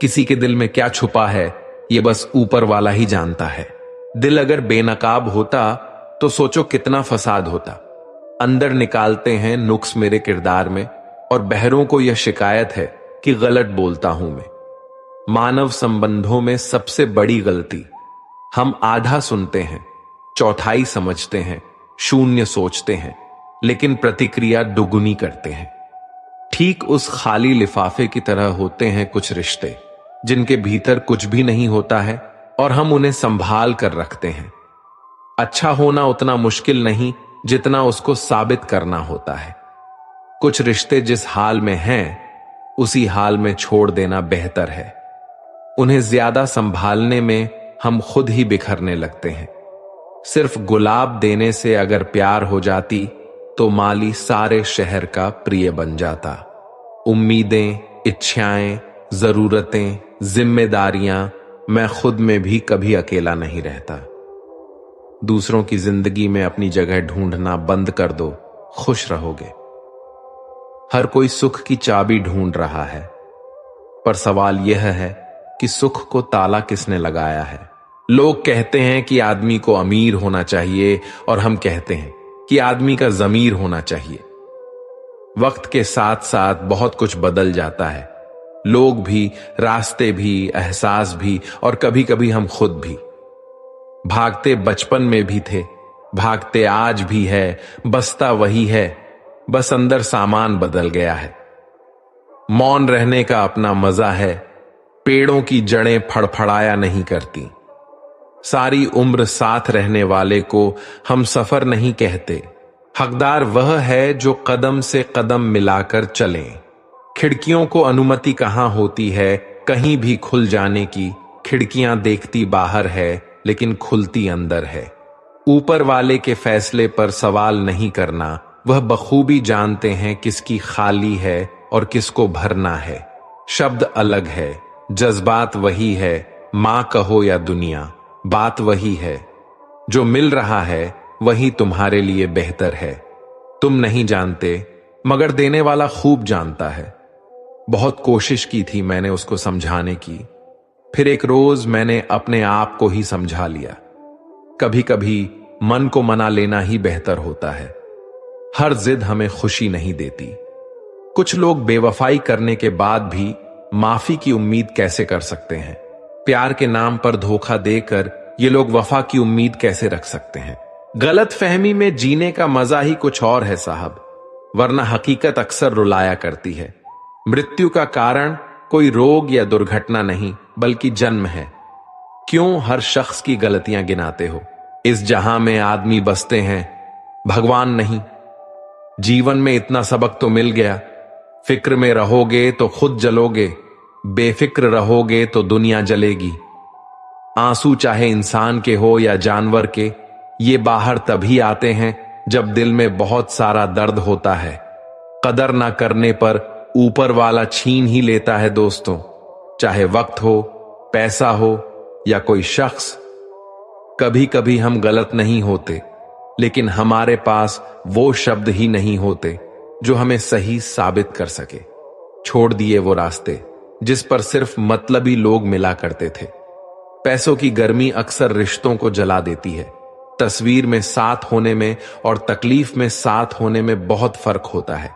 किसी के दिल में क्या छुपा है ये बस ऊपर वाला ही जानता है। दिल अगर बेनकाब होता तो सोचो कितना फसाद होता। अंदर निकालते हैं नुक्स मेरे किरदार में, और बहरों को यह शिकायत है कि गलत बोलता हूं मैं। मानव संबंधों में सबसे बड़ी गलती, हम आधा सुनते हैं, चौथाई समझते हैं, शून्य सोचते हैं, लेकिन प्रतिक्रिया दुगुनी करते हैं। ठीक उस खाली लिफाफे की तरह होते हैं कुछ रिश्ते, जिनके भीतर कुछ भी नहीं होता है और हम उन्हें संभाल कर रखते हैं। अच्छा होना उतना मुश्किल नहीं जितना उसको साबित करना होता है। कुछ रिश्ते जिस हाल में हैं, उसी हाल में छोड़ देना बेहतर है। उन्हें ज्यादा संभालने में हम खुद ही बिखरने लगते हैं। सिर्फ गुलाब देने से अगर प्यार हो जाती तो माली सारे शहर का प्रिय बन जाता। उम्मीदें, इच्छाएं, जरूरतें, जिम्मेदारियां, मैं खुद में भी कभी अकेला नहीं रहता। दूसरों की जिंदगी में अपनी जगह ढूंढना बंद कर दो, खुश रहोगे। हर कोई सुख की चाबी ढूंढ रहा है, पर सवाल यह है कि सुख को ताला किसने लगाया है। लोग कहते हैं कि आदमी को अमीर होना चाहिए और हम कहते हैं कि आदमी का ज़मीर होना चाहिए। वक्त के साथ साथ बहुत कुछ बदल जाता है, लोग भी, रास्ते भी, एहसास भी और कभी कभी हम खुद भी। भागते बचपन में भी थे, भागते आज भी है, बसता वही है, बस अंदर सामान बदल गया है। मौन रहने का अपना मजा है, पेड़ों की जड़ें फड़फड़ाया नहीं करती। सारी उम्र साथ रहने वाले को हम सफर नहीं कहते, हकदार वह है जो कदम से कदम मिलाकर चले। खिड़कियों को अनुमति कहां होती है कहीं भी खुल जाने की। खिड़कियां देखती बाहर है लेकिन खुलती अंदर है। ऊपर वाले के फैसले पर सवाल नहीं करना, वह बखूबी जानते हैं किसकी खाली है और किसको भरना है। शब्द अलग है, जज्बात वही है, मां कहो या दुनिया, बात वही है। जो मिल रहा है वही तुम्हारे लिए बेहतर है। तुम नहीं जानते मगर देने वाला खूब जानता है। बहुत कोशिश की थी मैंने उसको समझाने की, फिर एक रोज मैंने अपने आप को ही समझा लिया। कभी कभी मन को मना लेना ही बेहतर होता है। हर जिद हमें खुशी नहीं देती। कुछ लोग बेवफाई करने के बाद भी माफी की उम्मीद कैसे कर सकते हैं? प्यार के नाम पर धोखा देकर ये लोग वफा की उम्मीद कैसे रख सकते हैं? गलत फहमी में जीने का मजा ही कुछ और है साहब, वरना हकीकत अक्सर रुलाया करती है। मृत्यु का कारण कोई रोग या दुर्घटना नहीं बल्कि जन्म है। क्यों हर शख्स की गलतियां गिनाते हो? इस जहां में आदमी बसते हैं, भगवान नहीं। जीवन में इतना सबक तो मिल गया, फिक्र में रहोगे तो खुद जलोगे, बेफिक्र रहोगे तो दुनिया जलेगी। आंसू चाहे इंसान के हो या जानवर के, ये बाहर तभी आते हैं जब दिल में बहुत सारा दर्द होता है। कदर ना करने पर ऊपर वाला छीन ही लेता है दोस्तों, चाहे वक्त हो, पैसा हो या कोई शख्स। कभी कभी हम गलत नहीं होते, लेकिन हमारे पास वो शब्द ही नहीं होते जो हमें सही साबित कर सके। छोड़ दिए वो रास्ते जिस पर सिर्फ मतलबी लोग मिला करते थे। पैसों की गर्मी अक्सर रिश्तों को जला देती है। तस्वीर में साथ होने में और तकलीफ में साथ होने में बहुत फर्क होता है।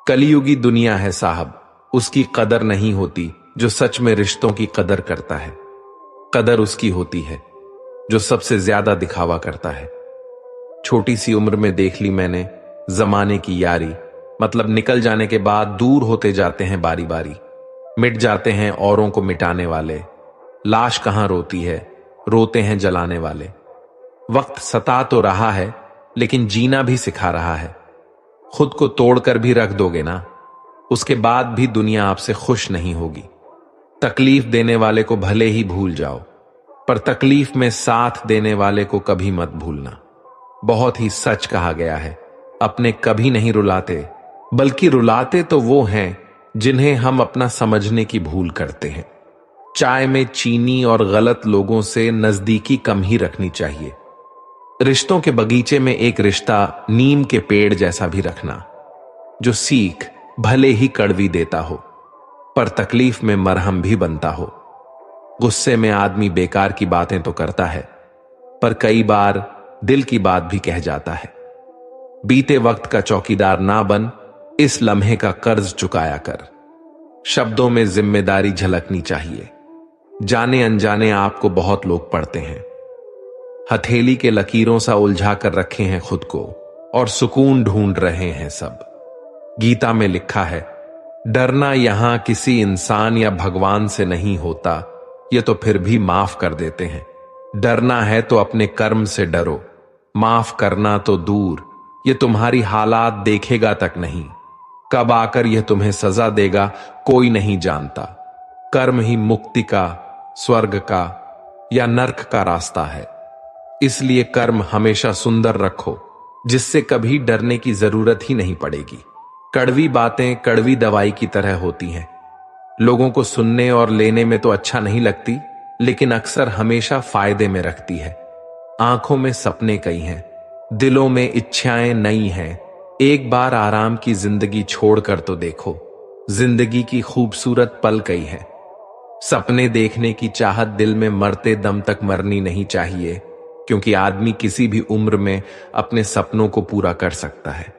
कलियुगी दुनिया है साहब, उसकी कदर नहीं होती जो सच में रिश्तों की कदर करता है। कदर उसकी होती है जो सबसे ज्यादा दिखावा करता है। छोटी सी उम्र में देख ली मैंने जमाने की यारी, मतलब निकल जाने के बाद दूर होते जाते हैं बारी बारी। मिट जाते हैं औरों को मिटाने वाले, लाश कहां रोती है, रोते हैं जलाने वाले। वक्त सता तो रहा है लेकिन जीना भी सिखा रहा है। खुद को तोड़कर भी रख दोगे ना, उसके बाद भी दुनिया आपसे खुश नहीं होगी। तकलीफ देने वाले को भले ही भूल जाओ, पर तकलीफ में साथ देने वाले को कभी मत भूलना। बहुत ही सच कहा गया है, अपने कभी नहीं रुलाते, बल्कि रुलाते तो वो हैं जिन्हें हम अपना समझने की भूल करते हैं। चाय में चीनी और गलत लोगों से नजदीकी कम ही रखनी चाहिए। रिश्तों के बगीचे में एक रिश्ता नीम के पेड़ जैसा भी रखना, जो सीख भले ही कड़वी देता हो पर तकलीफ में मरहम भी बनता हो। गुस्से में आदमी बेकार की बातें तो करता है, पर कई बार दिल की बात भी कह जाता है। बीते वक्त का चौकीदार ना बन, इस लम्हे का कर्ज चुकाया कर। शब्दों में जिम्मेदारी झलकनी चाहिए। जाने अनजाने आपको बहुत लोग पढ़ते हैं। हथेली के लकीरों सा उलझा कर रखे हैं खुद को और सुकून ढूंढ रहे हैं सब। गीता में लिखा है, डरना यहां किसी इंसान या भगवान से नहीं होता, ये तो फिर भी माफ कर देते हैं। डरना है तो अपने कर्म से डरो, माफ करना तो दूर, ये तुम्हारी हालात देखेगा तक नहीं। कब आकर यह तुम्हें सजा देगा कोई नहीं जानता। कर्म ही मुक्ति का, स्वर्ग का या नर्क का रास्ता है। इसलिए कर्म हमेशा सुंदर रखो, जिससे कभी डरने की जरूरत ही नहीं पड़ेगी। कड़वी बातें कड़वी दवाई की तरह होती हैं। लोगों को सुनने और लेने में तो अच्छा नहीं लगती, लेकिन अक्सर हमेशा फायदे में रखती है। आंखों में सपने कई हैं, दिलों में इच्छाएं नई हैं। एक बार आराम की जिंदगी छोड़कर तो देखो, जिंदगी की खूबसूरत पल कई है। सपने देखने की चाहत दिल में मरते दम तक मरनी नहीं चाहिए, क्योंकि आदमी किसी भी उम्र में अपने सपनों को पूरा कर सकता है।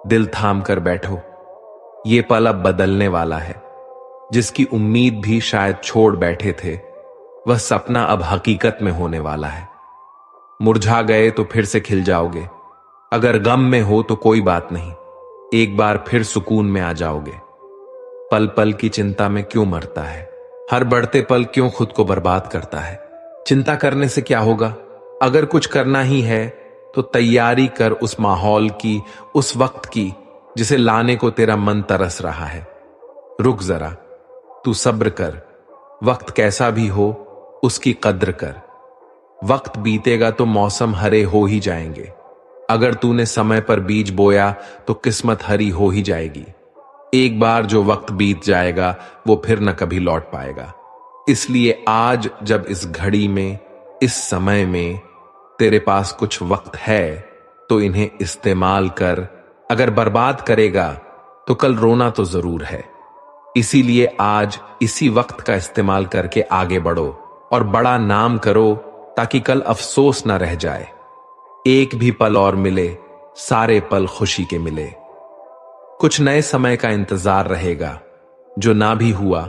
दिल थाम कर बैठो, ये पल अब बदलने वाला है। जिसकी उम्मीद भी शायद छोड़ बैठे थे, वह सपना अब हकीकत में होने वाला है। मुरझा गए तो फिर से खिल जाओगे। अगर गम में हो तो कोई बात नहीं, एक बार फिर सुकून में आ जाओगे। पल पल की चिंता में क्यों मरता है, हर बढ़ते पल क्यों खुद को बर्बाद करता है। चिंता करने से क्या होगा? अगर कुछ करना ही है तो तैयारी कर उस माहौल की, उस वक्त की जिसे लाने को तेरा मन तरस रहा है। रुक जरा, तू सब्र कर। वक्त कैसा भी हो उसकी कद्र कर। वक्त बीतेगा तो मौसम हरे हो ही जाएंगे। अगर तूने समय पर बीज बोया तो किस्मत हरी हो ही जाएगी। एक बार जो वक्त बीत जाएगा वो फिर न कभी लौट पाएगा। इसलिए आज जब इस घड़ी में, इस समय में तेरे पास कुछ वक्त है तो इन्हें इस्तेमाल कर। अगर बर्बाद करेगा तो कल रोना तो जरूर है। इसीलिए आज इसी वक्त का इस्तेमाल करके आगे बढ़ो और बड़ा नाम करो, ताकि कल अफसोस ना रह जाए। एक भी पल और मिले, सारे पल खुशी के मिले। कुछ नए समय का इंतजार रहेगा, जो ना भी हुआ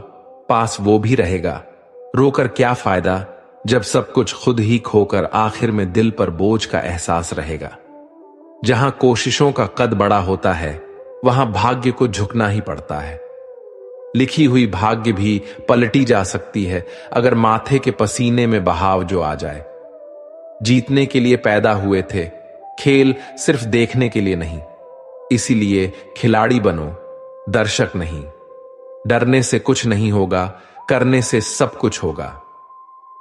पास वो भी रहेगा। रोकर क्या फायदा, जब सब कुछ खुद ही खोकर आखिर में दिल पर बोझ का एहसास रहेगा। जहां कोशिशों का कद बड़ा होता है, वहां भाग्य को झुकना ही पड़ता है। लिखी हुई भाग्य भी पलटी जा सकती है अगर माथे के पसीने में बहाव जो आ जाए। जीतने के लिए पैदा हुए थे, खेल सिर्फ देखने के लिए नहीं। इसीलिए खिलाड़ी बनो, दर्शक नहीं। डरने से कुछ नहीं होगा, करने से सब कुछ होगा।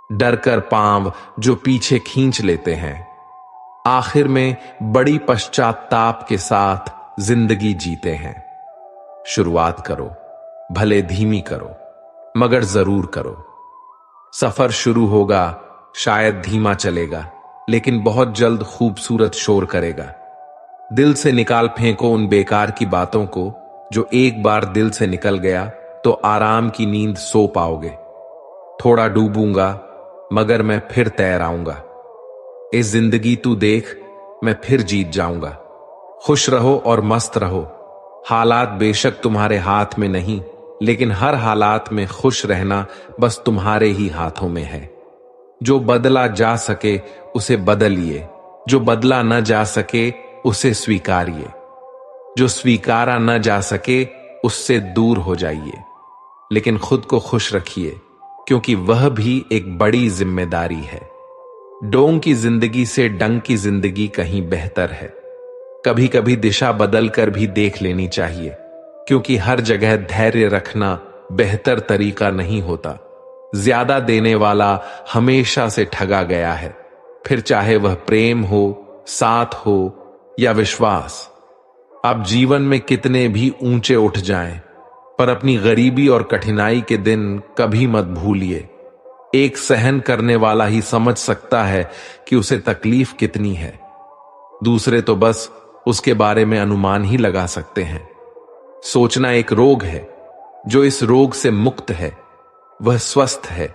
डरकर पांव जो पीछे खींच लेते हैं, आखिर में बड़ी पश्चाताप के साथ जिंदगी जीते हैं। शुरुआत करो, भले धीमी करो, मगर जरूर करो। सफर शुरू होगा, शायद धीमा चलेगा, लेकिन बहुत जल्द खूबसूरत शोर करेगा। दिल से निकाल फेंको उन बेकार की बातों को, जो एक बार दिल से निकल गया तो आराम की नींद सो पाओगे। थोड़ा डूबूंगा मगर मैं फिर तैर आऊंगा। इस जिंदगी तू देख, मैं फिर जीत जाऊंगा। खुश रहो और मस्त रहो। हालात बेशक तुम्हारे हाथ में नहीं, लेकिन हर हालात में खुश रहना बस तुम्हारे ही हाथों में है। जो बदला जा सके उसे बदलिए, जो बदला न जा सके उसे स्वीकारिए, जो स्वीकारा न जा सके उससे दूर हो जाइए। लेकिन खुद को खुश रखिए, क्योंकि वह भी एक बड़ी जिम्मेदारी है। डोंग की जिंदगी से डंग की जिंदगी कहीं बेहतर है। कभी कभी दिशा बदल कर भी देख लेनी चाहिए, क्योंकि हर जगह धैर्य रखना बेहतर तरीका नहीं होता। ज्यादा देने वाला हमेशा से ठगा गया है, फिर चाहे वह प्रेम हो, साथ हो या विश्वास। आप जीवन में कितने भी ऊंचे उठ जाएं, पर अपनी गरीबी और कठिनाई के दिन कभी मत भूलिए। एक सहन करने वाला ही समझ सकता है कि उसे तकलीफ कितनी है। दूसरे तो बस उसके बारे में अनुमान ही लगा सकते हैं। सोचना एक रोग है, जो इस रोग से मुक्त है वह स्वस्थ है,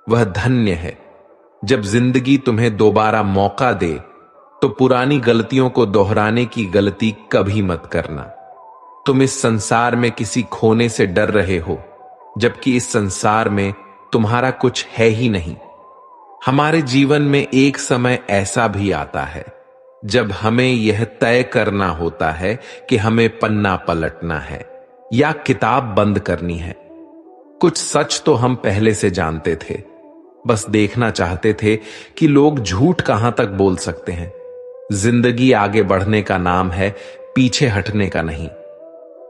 वह धन्य है। जब जिंदगी तुम्हें दोबारा मौका दे तो पुरानी गलतियों को दोहराने की गलती कभी मत करना। तुम इस संसार में किसी खोने से डर रहे हो, जबकि इस संसार में तुम्हारा कुछ है ही नहीं। हमारे जीवन में एक समय ऐसा भी आता है जब हमें यह तय करना होता है कि हमें पन्ना पलटना है या किताब बंद करनी है। कुछ सच तो हम पहले से जानते थे, बस देखना चाहते थे कि लोग झूठ कहां तक बोल सकते हैं। जिंदगी आगे बढ़ने का नाम है, पीछे हटने का नहीं।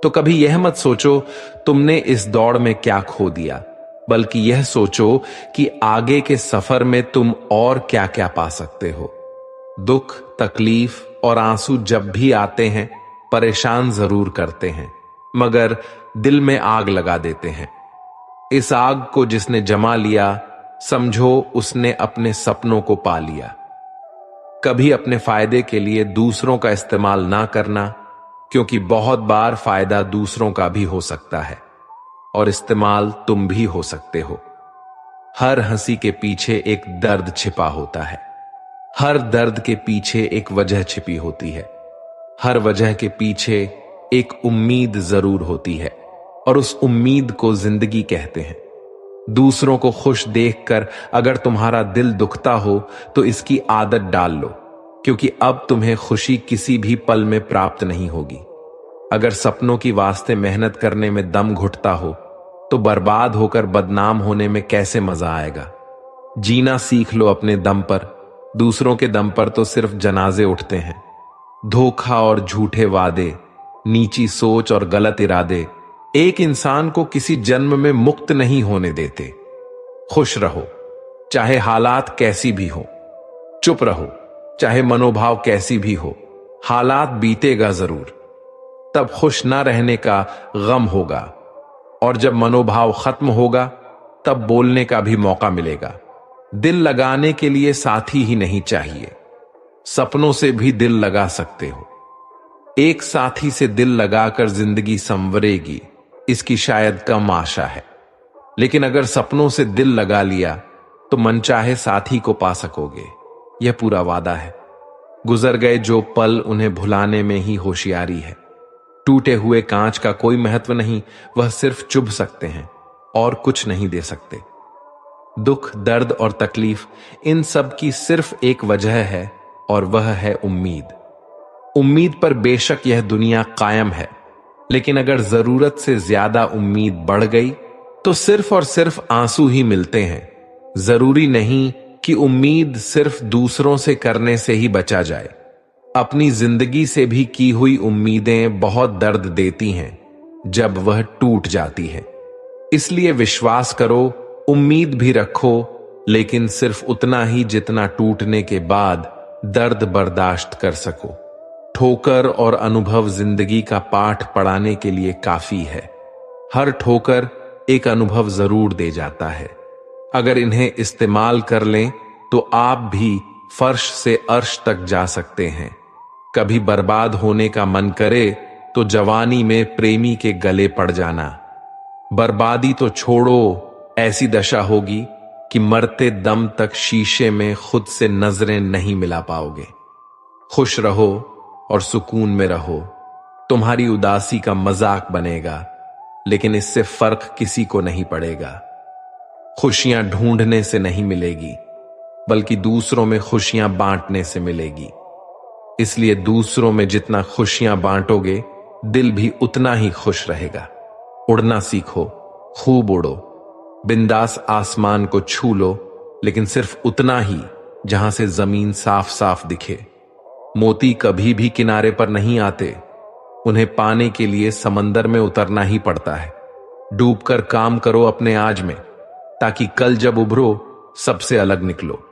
तो कभी यह मत सोचो तुमने इस दौड़ में क्या खो दिया, बल्कि यह सोचो कि आगे के सफर में तुम और क्या क्या पा सकते हो। दुख, तकलीफ और आंसू जब भी आते हैं, परेशान जरूर करते हैं, मगर दिल में आग लगा देते हैं। इस आग को जिसने जमा लिया, समझो उसने अपने सपनों को पा लिया। कभी अपने फायदे के लिए दूसरों का इस्तेमाल ना करना, क्योंकि बहुत बार फायदा दूसरों का भी हो सकता है और इस्तेमाल तुम भी हो सकते हो। हर हंसी के पीछे एक दर्द छिपा होता है, हर दर्द के पीछे एक वजह छिपी होती है, हर वजह के पीछे एक उम्मीद जरूर होती है, और उस उम्मीद को जिंदगी कहते हैं। दूसरों को खुश देखकर अगर तुम्हारा दिल दुखता हो तो इसकी आदत डाल लो, क्योंकि अब तुम्हें खुशी किसी भी पल में प्राप्त नहीं होगी। अगर सपनों की वास्ते मेहनत करने में दम घुटता हो तो बर्बाद होकर बदनाम होने में कैसे मजा आएगा। जीना सीख लो अपने दम पर, दूसरों के दम पर तो सिर्फ जनाजे उठते हैं। धोखा और झूठे वादे, नीची सोच और गलत इरादे एक इंसान को किसी जन्म में मुक्त नहीं होने देते। खुश रहो चाहे हालात कैसी भी हो, चुप रहो चाहे मनोभाव कैसी भी हो। हालात बीतेगा जरूर, तब खुश ना रहने का गम होगा, और जब मनोभाव खत्म होगा तब बोलने का भी मौका मिलेगा। दिल लगाने के लिए साथी ही नहीं चाहिए, सपनों से भी दिल लगा सकते हो। एक साथी से दिल लगाकर जिंदगी संवरेगी, इसकी शायद कम आशा है, लेकिन अगर सपनों से दिल लगा लिया तो मनचाहे साथी को पा सकोगे, यह पूरा वादा है। गुजर गए जो पल, उन्हें भुलाने में ही होशियारी है। टूटे हुए कांच का कोई महत्व नहीं, वह सिर्फ चुभ सकते हैं और कुछ नहीं दे सकते। दुख, दर्द और तकलीफ, इन सब की सिर्फ एक वजह है, और वह है उम्मीद। उम्मीद पर बेशक यह दुनिया कायम है, लेकिन अगर जरूरत से ज्यादा उम्मीद बढ़ गई तो सिर्फ और सिर्फ आंसू ही मिलते हैं। जरूरी नहीं कि उम्मीद सिर्फ दूसरों से करने से ही बचा जाए। अपनी जिंदगी से भी की हुई उम्मीदें बहुत दर्द देती हैं जब वह टूट जाती है। इसलिए विश्वास करो, उम्मीद भी रखो, लेकिन सिर्फ उतना ही जितना टूटने के बाद दर्द बर्दाश्त कर सको। ठोकर और अनुभव जिंदगी का पाठ पढ़ाने के लिए काफी है। हर ठोकर एक अनुभव जरूर दे जाता है। अगर इन्हें इस्तेमाल कर लें तो आप भी फर्श से अर्श तक जा सकते हैं। कभी बर्बाद होने का मन करे तो जवानी में प्रेमी के गले पड़ जाना। बर्बादी तो छोड़ो, ऐसी दशा होगी कि मरते दम तक शीशे में खुद से नजरें नहीं मिला पाओगे। खुश रहो और सुकून में रहो। तुम्हारी उदासी का मजाक बनेगा, लेकिन इससे फर्क किसी को नहीं पड़ेगा। खुशियां ढूंढने से नहीं मिलेगी, बल्कि दूसरों में खुशियां बांटने से मिलेगी। इसलिए दूसरों में जितना खुशियां बांटोगे, दिल भी उतना ही खुश रहेगा। उड़ना सीखो, खूब उड़ो, बिंदास आसमान को छू लो, लेकिन सिर्फ उतना ही जहां से जमीन साफ साफ दिखे। मोती कभी भी किनारे पर नहीं आते, उन्हें पाने के लिए समंदर में उतरना ही पड़ता है। डूबकर काम करो अपने आज में, ताकि कल जब उभरो सबसे अलग निकलो।